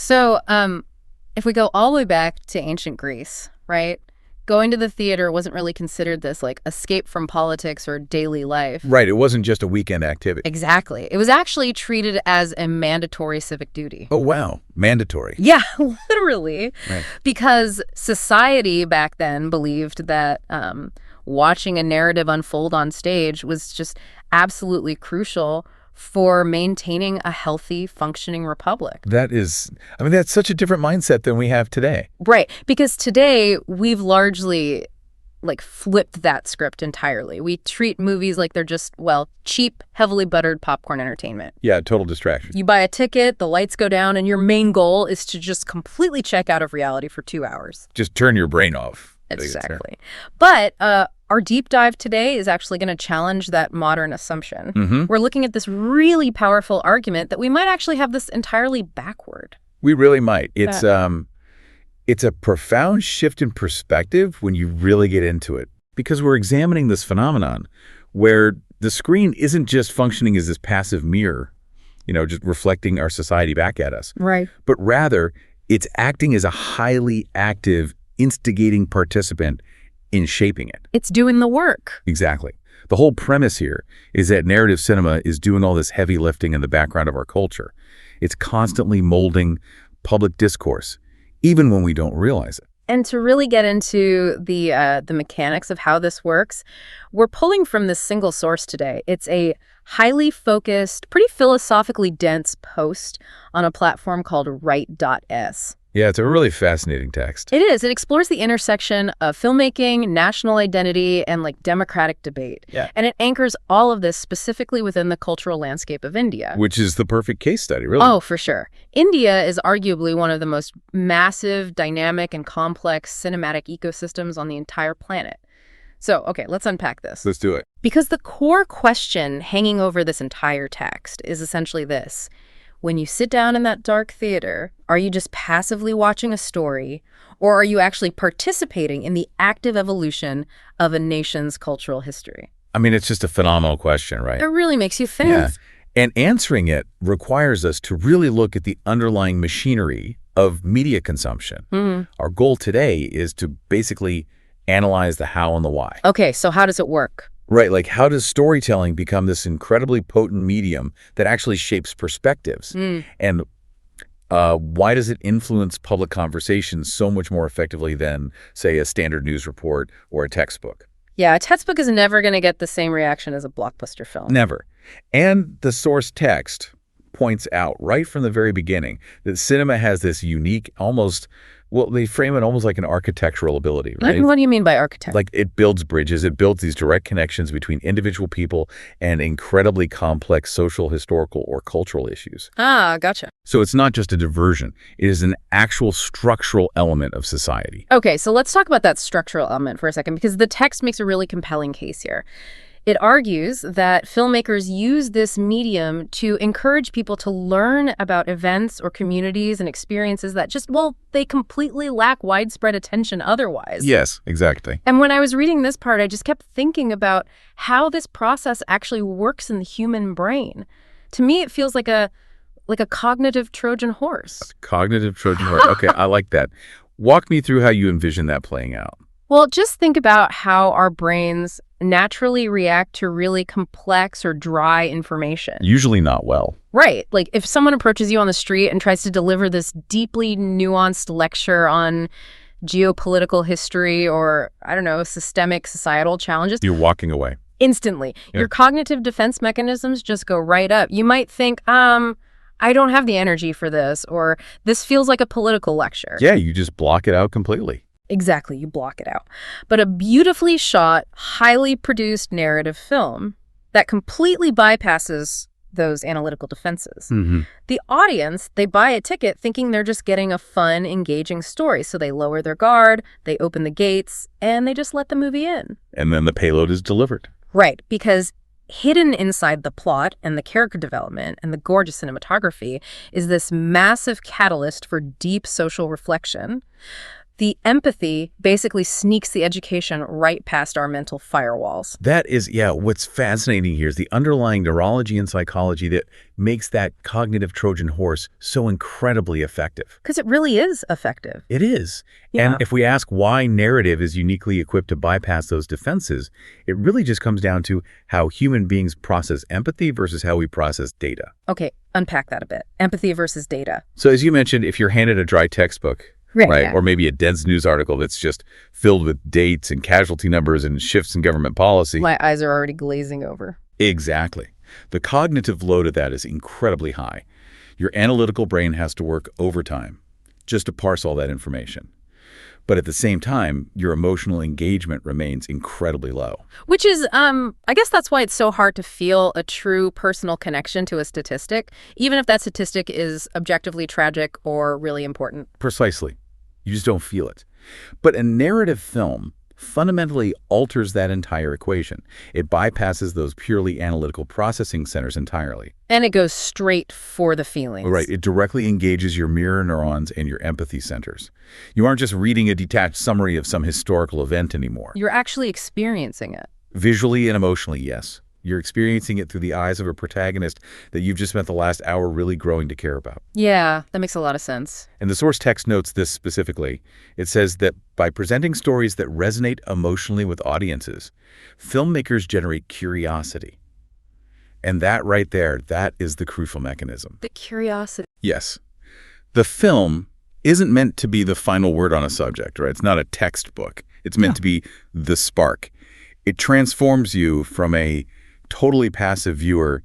So if we go all the way back to ancient Greece, right? Going to the theater wasn't really considered this like escape from politics or daily life. Right. It wasn't just a weekend activity. Exactly. It was actually treated as a mandatory civic duty. Oh, wow. Mandatory. Yeah, literally. Right. Because society back then believed that watching a narrative unfold on stage was just absolutely crucial for maintaining a healthy, functioning republic. That's such a different mindset than we have today. Right. Because today we've largely flipped that script entirely. We treat movies like they're just, cheap, heavily buttered popcorn entertainment. Yeah, total distraction. You buy a ticket, the lights go down, and your main goal is to just completely check out of reality for 2 hours. Just turn your brain off. Exactly. But our deep dive today is actually going to challenge that modern assumption. Mm-hmm. We're looking at this really powerful argument that we might actually have this entirely backward. We really might. It's a profound shift in perspective when you really get into it, because we're examining this phenomenon where the screen isn't just functioning as this passive mirror, just reflecting our society back at us. Right. But rather, it's acting as a highly active, instigating participant in shaping it. It's doing the work. Exactly. The whole premise here is that narrative cinema is doing all this heavy lifting in the background of our culture. It's constantly molding public discourse, even when we don't realize it. And to really get into the mechanics of how this works, we're pulling from this single source today. It's a highly focused, pretty philosophically dense post on a platform called Write.s. Yeah, it's a really fascinating text. It is. It explores the intersection of filmmaking, national identity, and democratic debate. Yeah. And it anchors all of this specifically within the cultural landscape of India. Which is the perfect case study, really. Oh, for sure. India is arguably one of the most massive, dynamic, and complex cinematic ecosystems on the entire planet. So, okay, let's unpack this. Let's do it. Because the core question hanging over this entire text is essentially this. When you sit down in that dark theater, are you just passively watching a story, or are you actually participating in the active evolution of a nation's cultural history? It's just a phenomenal question, right? It really makes you think. Yeah. And answering it requires us to really look at the underlying machinery of media consumption. Mm-hmm. Our goal today is to basically analyze the how and the why. Okay, so how does it work? Right, how does storytelling become this incredibly potent medium that actually shapes perspectives? And why does it influence public conversations so much more effectively than, say, a standard news report or a textbook? Yeah, a textbook is never going to get the same reaction as a blockbuster film. Never. And the source text points out right from the very beginning that cinema has this unique, they frame it almost like an architectural ability, right? What do you mean by architecture? It builds bridges. It builds these direct connections between individual people and incredibly complex social, historical, or cultural issues. Ah, gotcha. So it's not just a diversion. It is an actual structural element of society. Okay, so let's talk about that structural element for a second, because the text makes a really compelling case here. It argues that filmmakers use this medium to encourage people to learn about events or communities and experiences that they completely lack widespread attention otherwise. Yes, exactly. And when I was reading this part, I just kept thinking about how this process actually works in the human brain. To me, it feels like a cognitive Trojan horse. Cognitive Trojan horse. Okay, I like that. Walk me through how you envision that playing out. Well, just think about how our brains naturally react to really complex or dry information. Usually not well. Right. If someone approaches you on the street and tries to deliver this deeply nuanced lecture on geopolitical history or, systemic societal challenges. You're walking away. Instantly. Yeah. Your cognitive defense mechanisms just go right up. You might think, I don't have the energy for this, or this feels like a political lecture. Yeah, you just block it out completely. Exactly, you block it out. But a beautifully shot, highly produced narrative film that completely bypasses those analytical defenses. Mm-hmm. The audience, they buy a ticket thinking they're just getting a fun, engaging story. So they lower their guard, they open the gates, and they just let the movie in. And then the payload is delivered. Right, because hidden inside the plot and the character development and the gorgeous cinematography is this massive catalyst for deep social reflection. The empathy basically sneaks the education right past our mental firewalls. That is, yeah, what's fascinating here is the underlying neurology and psychology that makes that cognitive Trojan horse so incredibly effective. Because it really is effective. It is. Yeah. And if we ask why narrative is uniquely equipped to bypass those defenses, it really just comes down to how human beings process empathy versus how we process data. Okay, unpack that a bit. Empathy versus data. So as you mentioned, if you're handed a dry textbook, right? Yeah. Or maybe a dense news article that's just filled with dates and casualty numbers and shifts in government policy. My eyes are already glazing over. Exactly. The cognitive load of that is incredibly high. Your analytical brain has to work overtime just to parse all that information. But at the same time, your emotional engagement remains incredibly low. Which is, I guess that's why it's so hard to feel a true personal connection to a statistic, even if that statistic is objectively tragic or really important. Precisely. You just don't feel it. But a narrative film fundamentally alters that entire equation. It bypasses those purely analytical processing centers entirely. And it goes straight for the feelings. Right. It directly engages your mirror neurons and your empathy centers. You aren't just reading a detached summary of some historical event anymore. You're actually experiencing it. Visually and emotionally, yes. You're experiencing it through the eyes of a protagonist that you've just spent the last hour really growing to care about. Yeah, that makes a lot of sense. And the source text notes this specifically. It says that by presenting stories that resonate emotionally with audiences, filmmakers generate curiosity. And that right there, that is the crucial mechanism. The curiosity. Yes. The film isn't meant to be the final word on a subject, right? It's not a textbook. It's meant to be the spark. It transforms you from a totally passive viewer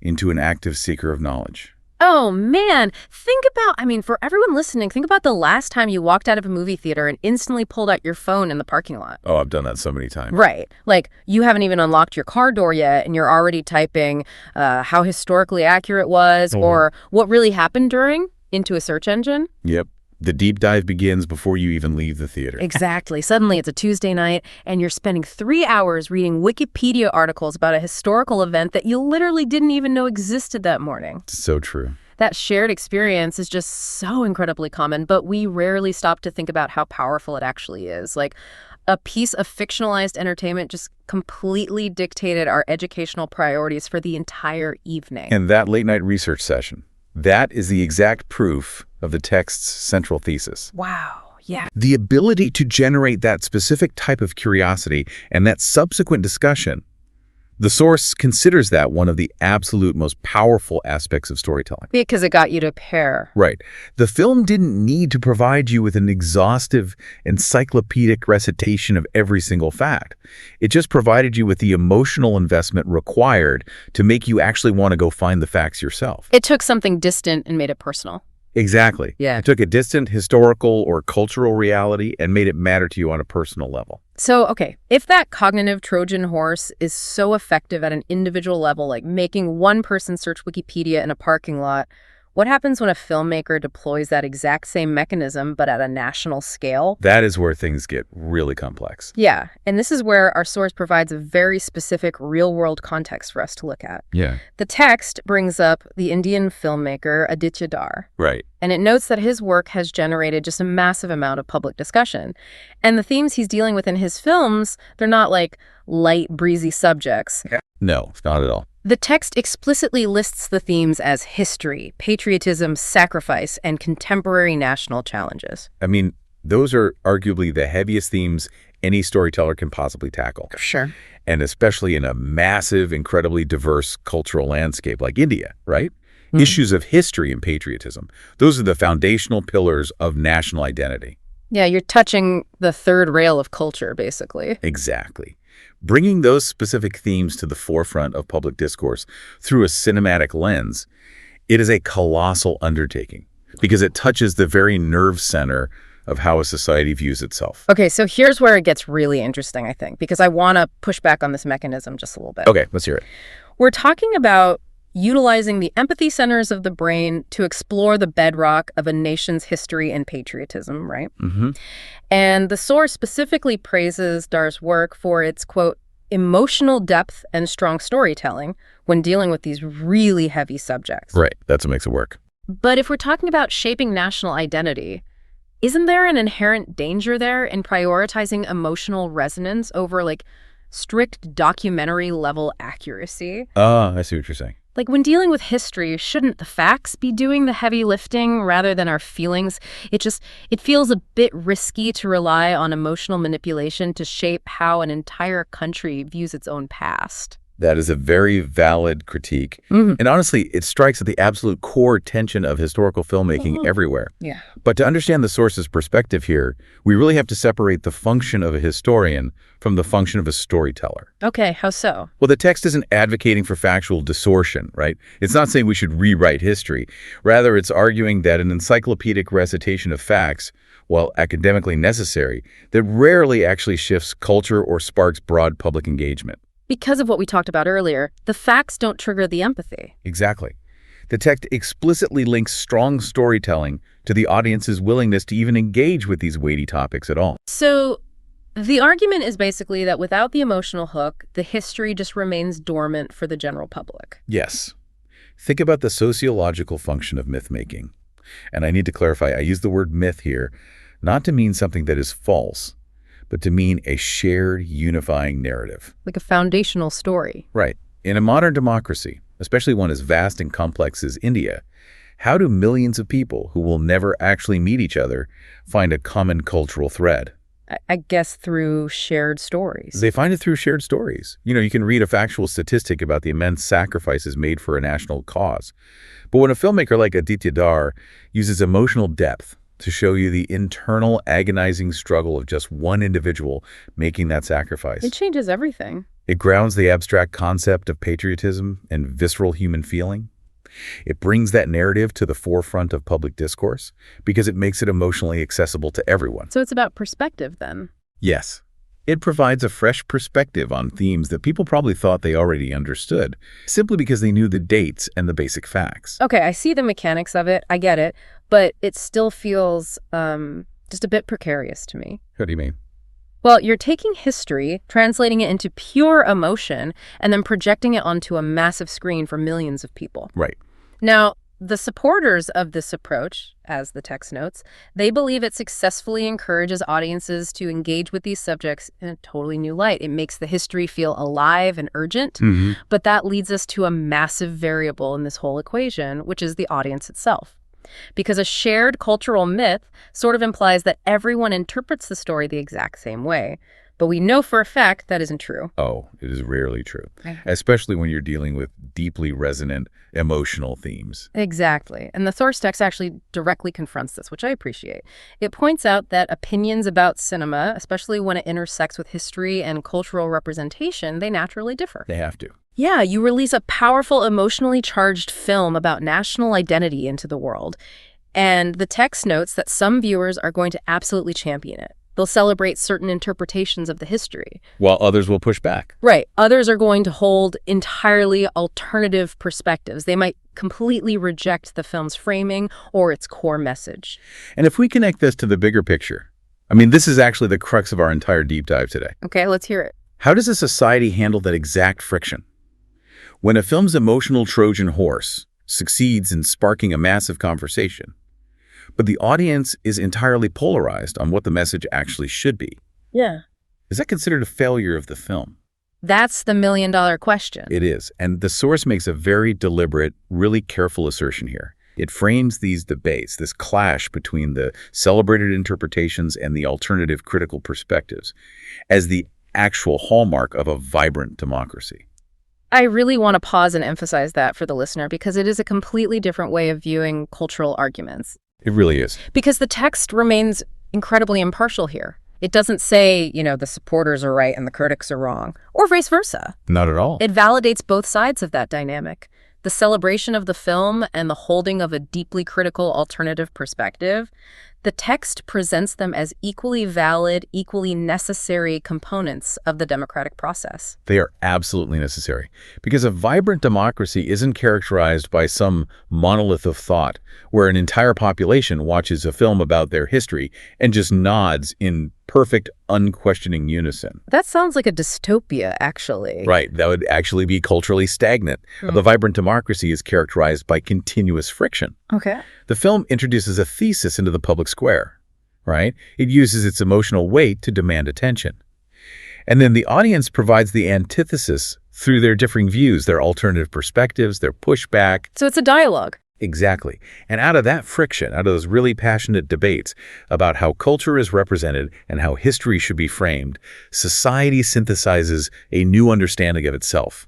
into an active seeker of knowledge. Oh, man. For everyone listening, think about the last time you walked out of a movie theater and instantly pulled out your phone in the parking lot. Oh, I've done that so many times. Right. Like, you haven't even unlocked your car door yet, and you're already typing how historically accurate it was or what really happened during into a search engine. Yep. The deep dive begins before you even leave the theater. Exactly. Suddenly it's a Tuesday night and you're spending 3 hours reading Wikipedia articles about a historical event that you literally didn't even know existed that morning. So true. That shared experience is just so incredibly common, but we rarely stop to think about how powerful it actually is. Like, a piece of fictionalized entertainment just completely dictated our educational priorities for the entire evening. And that late night research session, that is the exact proof of the text's central thesis. Wow. Yeah. The ability to generate that specific type of curiosity and that subsequent discussion. The source considers that one of the absolute most powerful aspects of storytelling. Because it got you to pair. Right. The film didn't need to provide you with an exhaustive, encyclopedic recitation of every single fact. It just provided you with the emotional investment required to make you actually want to go find the facts yourself. It took something distant and made it personal. Exactly. Yeah. It took a distant historical or cultural reality and made it matter to you on a personal level. So, okay, if that cognitive Trojan horse is so effective at an individual level, like making one person search Wikipedia in a parking lot, what happens when a filmmaker deploys that exact same mechanism, but at a national scale? That is where things get really complex. Yeah, and this is where our source provides a very specific real-world context for us to look at. Yeah. The text brings up the Indian filmmaker Aditya Dhar. Right. And it notes that his work has generated just a massive amount of public discussion. And the themes he's dealing with in his films, they're not like light, breezy subjects. No, not at all. The text explicitly lists the themes as history, patriotism, sacrifice, and contemporary national challenges. I mean, those are arguably the heaviest themes any storyteller can possibly tackle. Sure. And especially in a massive, incredibly diverse cultural landscape like India, right? Issues of history and patriotism. Those are the foundational pillars of national identity. Yeah, you're touching the third rail of culture, basically. Exactly. Bringing those specific themes to the forefront of public discourse through a cinematic lens, it is a colossal undertaking because it touches the very nerve center of how a society views itself. Okay, so here's where it gets really interesting, I think, because I want to push back on this mechanism just a little bit. Okay, let's hear it. We're talking about utilizing the empathy centers of the brain to explore the bedrock of a nation's history and patriotism, right? Mm-hmm. And the source specifically praises Dhar's work for its, quote, emotional depth and strong storytelling when dealing with these really heavy subjects. Right, that's what makes it work. But if we're talking about shaping national identity, Isn't there an inherent danger there in prioritizing emotional resonance over, like, strict documentary-level accuracy? I see what you're saying. Like, when dealing with history, shouldn't the facts be doing the heavy lifting rather than our feelings? It feels a bit risky to rely on emotional manipulation to shape how an entire country views its own past. That is a very valid critique. And honestly, it strikes at the absolute core tension of historical filmmaking everywhere. Yeah. But to understand the source's perspective here, we really have to separate the function of a historian from the function of a storyteller. Okay, how so? Well, the text isn't advocating for factual distortion, right? It's not saying we should rewrite history. Rather, it's arguing that an encyclopedic recitation of facts, while academically necessary, that rarely actually shifts culture or sparks broad public engagement. Because of what we talked about earlier, the facts don't trigger the empathy. Exactly. The text explicitly links strong storytelling to the audience's willingness to even engage with these weighty topics at all. So the argument is basically that without the emotional hook, the history just remains dormant for the general public. Yes. Think about the sociological function of myth-making. And I need to clarify, I use the word myth here, not to mean something that is false, but to mean a shared, unifying narrative. Like a foundational story. Right. In a modern democracy, especially one as vast and complex as India, how do millions of people who will never actually meet each other find a common cultural thread? I guess through shared stories. They find it through shared stories. You can read a factual statistic about the immense sacrifices made for a national cause. But when a filmmaker like Aditya Dhar uses emotional depth to show you the internal, agonizing struggle of just one individual making that sacrifice, it changes everything. It grounds the abstract concept of patriotism and visceral human feeling. It brings that narrative to the forefront of public discourse because it makes it emotionally accessible to everyone. So it's about perspective, then? Yes. It provides a fresh perspective on themes that people probably thought they already understood, simply because they knew the dates and the basic facts. Okay, I see the mechanics of it. I get it. But it still feels just a bit precarious to me. What do you mean? Well, you're taking history, translating it into pure emotion, and then projecting it onto a massive screen for millions of people. Right. Now, the supporters of this approach, as the text notes, they believe it successfully encourages audiences to engage with these subjects in a totally new light. It makes the history feel alive and urgent, but that leads us to a massive variable in this whole equation, which is the audience itself. Because a shared cultural myth sort of implies that everyone interprets the story the exact same way. But we know for a fact that isn't true. Oh, it is rarely true, especially when you're dealing with deeply resonant emotional themes. Exactly. And the source text actually directly confronts this, which I appreciate. It points out that opinions about cinema, especially when it intersects with history and cultural representation, they naturally differ. They have to. Yeah, you release a powerful, emotionally charged film about national identity into the world, and the text notes that some viewers are going to absolutely champion it. They'll celebrate certain interpretations of the history. While others will push back. Right. Others are going to hold entirely alternative perspectives. They might completely reject the film's framing or its core message. And if we connect this to the bigger picture, this is actually the crux of our entire deep dive today. Okay, let's hear it. How does a society handle that exact friction? When a film's emotional Trojan horse succeeds in sparking a massive conversation, but the audience is entirely polarized on what the message actually should be. Yeah. Is that considered a failure of the film? That's the million-dollar question. It is. And the source makes a very deliberate, really careful assertion here. It frames these debates, this clash between the celebrated interpretations and the alternative critical perspectives, as the actual hallmark of a vibrant democracy. I really want to pause and emphasize that for the listener because it is a completely different way of viewing cultural arguments. It really is. Because the text remains incredibly impartial here. It doesn't say, the supporters are right and the critics are wrong, or vice versa. Not at all. It validates both sides of that dynamic. The celebration of the film and the holding of a deeply critical alternative perspective, the text presents them as equally valid, equally necessary components of the democratic process. They are absolutely necessary because a vibrant democracy isn't characterized by some monolith of thought where an entire population watches a film about their history and just nods in perfect, unquestioning unison. That sounds like a dystopia, actually. Right. That would actually be culturally stagnant. The vibrant democracy is characterized by continuous friction. Okay. The film introduces a thesis into the public square. right? It uses its emotional weight to demand attention. And then the audience provides the antithesis through their differing views, their alternative perspectives, their pushback. So it's a dialogue. Exactly. And out of that friction, out of those really passionate debates about how culture is represented and how history should be framed, society synthesizes a new understanding of itself.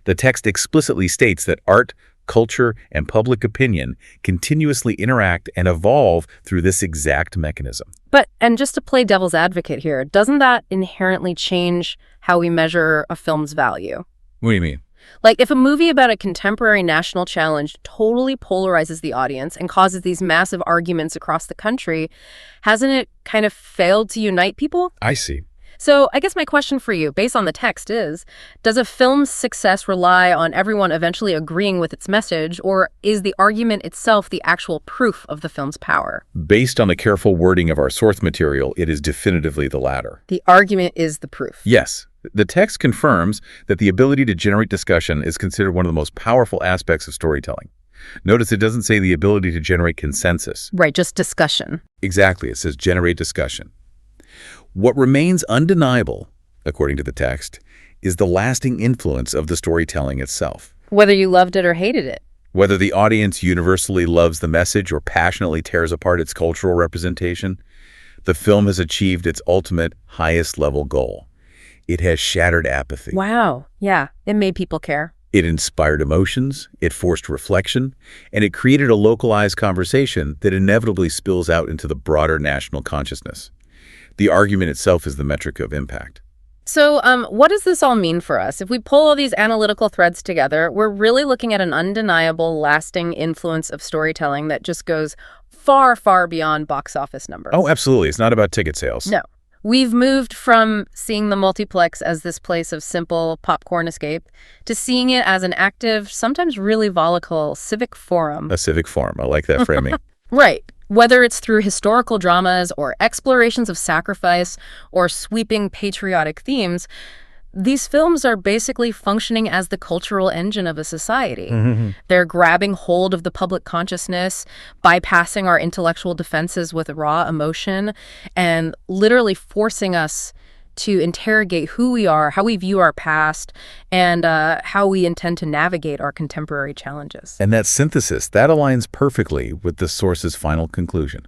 The text explicitly states that art, culture, and public opinion continuously interact and evolve through this exact mechanism. And just to play devil's advocate here, doesn't that inherently change how we measure a film's value? What do you mean? Like, if a movie about a contemporary national challenge totally polarizes the audience and causes these massive arguments across the country, hasn't it kind of failed to unite people? I see. So I guess my question for you, based on the text, is, does a film's success rely on everyone eventually agreeing with its message, or is the argument itself the actual proof of the film's power? Based on the careful wording of our source material, it is definitively the latter. The argument is the proof. Yes. The text confirms that the ability to generate discussion is considered one of the most powerful aspects of storytelling. Notice it doesn't say the ability to generate consensus. Right, just discussion. Exactly. It says generate discussion. What remains undeniable, according to the text, is the lasting influence of the storytelling itself. Whether you loved it or hated it. Whether the audience universally loves the message or passionately tears apart its cultural representation, the film has achieved its ultimate, highest level goal. It has shattered apathy. Wow. Yeah, it made people care. It inspired emotions, it forced reflection, and it created a localized conversation that inevitably spills out into the broader national consciousness. The argument itself is the metric of impact. So what does this all mean for us? If we pull all these analytical threads together, we're really looking at an undeniable, lasting influence of storytelling that just goes far, far beyond box office numbers. Oh, absolutely. It's not about ticket sales. No. We've moved from seeing the multiplex as this place of simple popcorn escape to seeing it as an active, sometimes really volatile civic forum. A civic forum. I like that framing. Right. Whether it's through historical dramas or explorations of sacrifice or sweeping patriotic themes, these films are basically functioning as the cultural engine of a society. Mm-hmm. They're grabbing hold of the public consciousness, bypassing our intellectual defenses with raw emotion, and literally forcing us to interrogate who we are, how we view our past, and how we intend to navigate our contemporary challenges. And that synthesis, that aligns perfectly with the source's final conclusion,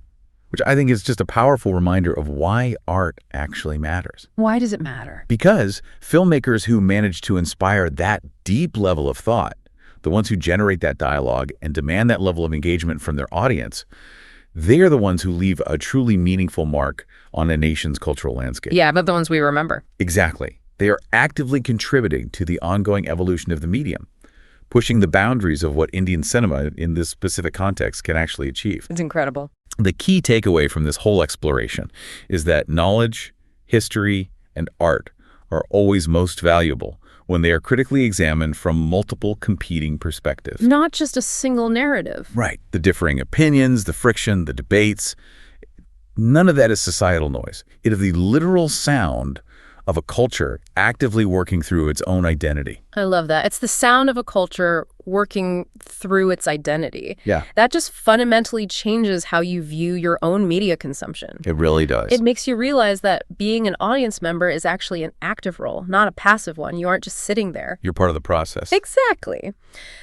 which I think is just a powerful reminder of why art actually matters. Why does it matter? Because filmmakers who manage to inspire that deep level of thought, the ones who generate that dialogue and demand that level of engagement from their audience, they are the ones who leave a truly meaningful mark on a nation's cultural landscape. Yeah, but the ones we remember. Exactly. They are actively contributing to the ongoing evolution of the medium, pushing the boundaries of what Indian cinema in this specific context can actually achieve. It's incredible. The key takeaway from this whole exploration is that knowledge, history, and art are always most valuable when they are critically examined from multiple competing perspectives. Not just a single narrative. Right. The differing opinions, the friction, the debates, none of that is societal noise. It is the literal sound of a culture actively working through its own identity. I love that. It's the sound of a culture working through its identity. Yeah. That just fundamentally changes how you view your own media consumption. It really does. It makes you realize that being an audience member is actually an active role, not a passive one. You aren't just sitting there. You're part of the process. Exactly.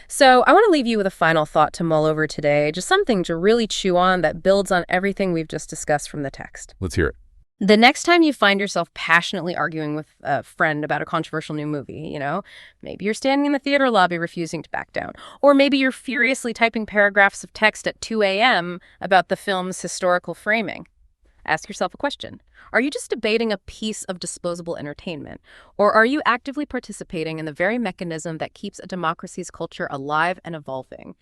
So I want to leave you with a final thought to mull over today, just something to really chew on that builds on everything we've just discussed from the text. Let's hear it. The next time you find yourself passionately arguing with a friend about a controversial new movie, maybe you're standing in the theater lobby refusing to back down, or maybe you're furiously typing paragraphs of text at 2 a.m. about the film's historical framing. Ask yourself a question. Are you just debating a piece of disposable entertainment, or are you actively participating in the very mechanism that keeps a democracy's culture alive and evolving?